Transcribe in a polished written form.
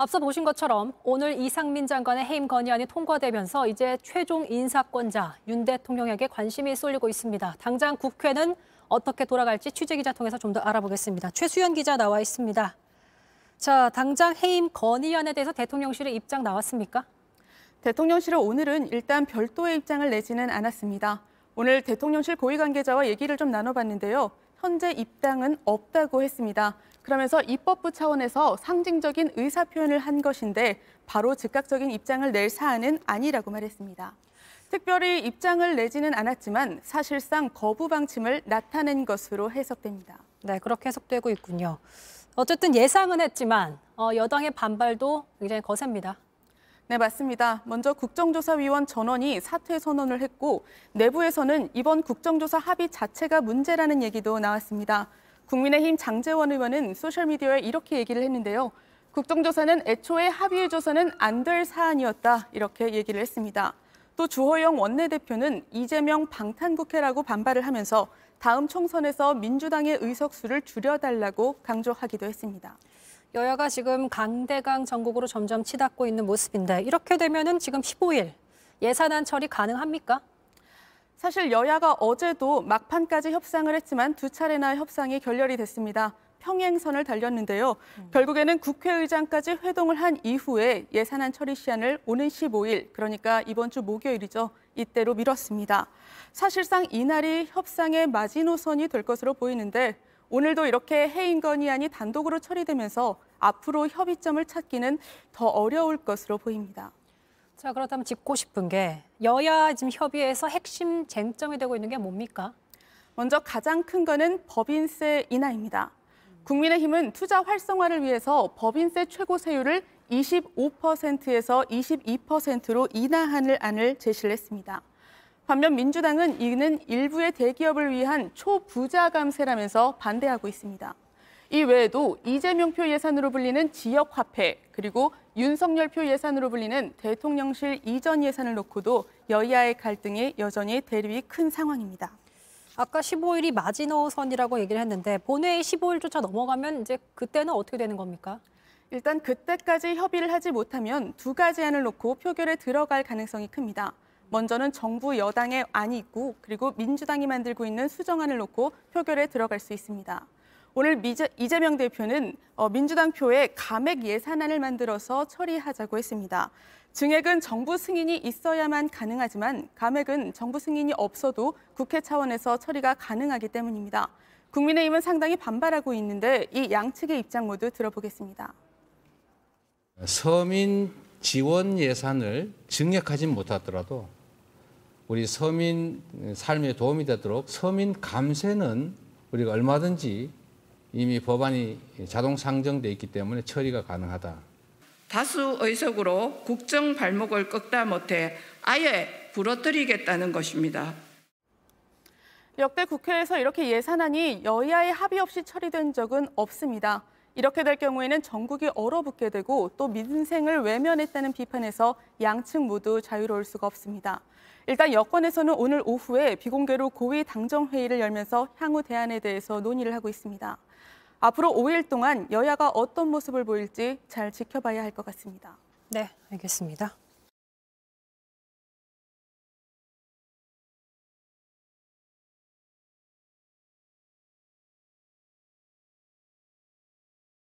앞서 보신 것처럼 오늘 이상민 장관의 해임 건의안이 통과되면서 이제 최종 인사권자 윤 대통령에게 관심이 쏠리고 있습니다. 당장 국회는 어떻게 돌아갈지 취재기자 통해서 좀 더 알아보겠습니다. 최수연 기자 나와 있습니다. 자, 당장 해임 건의안에 대해서 대통령실의 입장 나왔습니까? 대통령실은 오늘은 일단 별도의 입장을 내지는 않았습니다. 오늘 대통령실 고위 관계자와 얘기를 좀 나눠봤는데요. 현재 입장은 없다고 했습니다. 그러면서 입법부 차원에서 상징적인 의사표현을 한 것인데 바로 즉각적인 입장을 낼 사안은 아니라고 말했습니다. 특별히 입장을 내지는 않았지만 사실상 거부 방침을 나타낸 것으로 해석됩니다. 네, 그렇게 해석되고 있군요. 어쨌든 예상은 했지만 여당의 반발도 굉장히 거셉니다. 네, 맞습니다. 먼저 국정조사위원 전원이 사퇴 선언을 했고 내부에서는 이번 국정조사 합의 자체가 문제라는 얘기도 나왔습니다. 국민의힘 장제원 의원은 소셜미디어에 이렇게 얘기를 했는데요. 국정조사는 애초에 합의해줘서는 안 될 사안이었다, 이렇게 얘기를 했습니다. 또 주호영 원내대표는 이재명 방탄국회라고 반발을 하면서 다음 총선에서 민주당의 의석수를 줄여달라고 강조하기도 했습니다. 여야가 지금 강대강 정국으로 점점 치닫고 있는 모습인데 이렇게 되면은 지금 15일 예산안 처리 가능합니까? 사실 여야가 어제도 막판까지 협상을 했지만 두 차례나 협상이 결렬이 됐습니다. 평행선을 달렸는데요. 결국에는 국회의장까지 회동을 한 이후에 예산안 처리 시한을 오는 15일, 그러니까 이번 주 목요일이죠. 이때로 미뤘습니다. 사실상 이날이 협상의 마지노선이 될 것으로 보이는데 오늘도 이렇게 해임 건의안이 단독으로 처리되면서 앞으로 협의점을 찾기는 더 어려울 것으로 보입니다. 자, 그렇다면 짚고 싶은 게 여야 지금 협의에서 핵심 쟁점이 되고 있는 게 뭡니까? 먼저 가장 큰 거는 법인세 인하입니다. 국민의힘은 투자 활성화를 위해서 법인세 최고 세율을 25%에서 22%로 인하하는 안을 제시를 했습니다. 반면 민주당은 이는 일부의 대기업을 위한 초부자 감세라면서 반대하고 있습니다. 이 외에도 이재명표 예산으로 불리는 지역화폐, 그리고 윤석열표 예산으로 불리는 대통령실 이전 예산을 놓고도 여야의 갈등이 여전히 대립이 큰 상황입니다. 아까 15일이 마지노선이라고 얘기를 했는데 본회의 15일조차 넘어가면 이제 그때는 어떻게 되는 겁니까? 일단 그때까지 협의를 하지 못하면 두 가지 안을 놓고 표결에 들어갈 가능성이 큽니다. 먼저는 정부 여당의 안이 있고 그리고 민주당이 만들고 있는 수정안을 놓고 표결에 들어갈 수 있습니다. 오늘 이재명 대표는 민주당 표에 감액 예산안을 만들어서 처리하자고 했습니다. 증액은 정부 승인이 있어야만 가능하지만 감액은 정부 승인이 없어도 국회 차원에서 처리가 가능하기 때문입니다. 국민의힘은 상당히 반발하고 있는데 이 양측의 입장 모두 들어보겠습니다. 서민 지원 예산을 증액하진 못하더라도 우리 서민 삶에 도움이 되도록 서민 감세는 우리가 얼마든지 이미 법안이 자동 상정돼 있기 때문에 처리가 가능하다. 다수 의석으로 국정 발목을 꺾다 못해 아예 부러뜨리겠다는 것입니다. 역대 국회에서 이렇게 예산안이 여야의 합의 없이 처리된 적은 없습니다. 이렇게 될 경우에는 전국이 얼어붙게 되고 또 민생을 외면했다는 비판에서 양측 모두 자유로울 수가 없습니다. 일단 여권에서는 오늘 오후에 비공개로 고위 당정회의를 열면서 향후 대안에 대해서 논의를 하고 있습니다. 앞으로 5일 동안 여야가 어떤 모습을 보일지 잘 지켜봐야 할 것 같습니다. 네, 알겠습니다.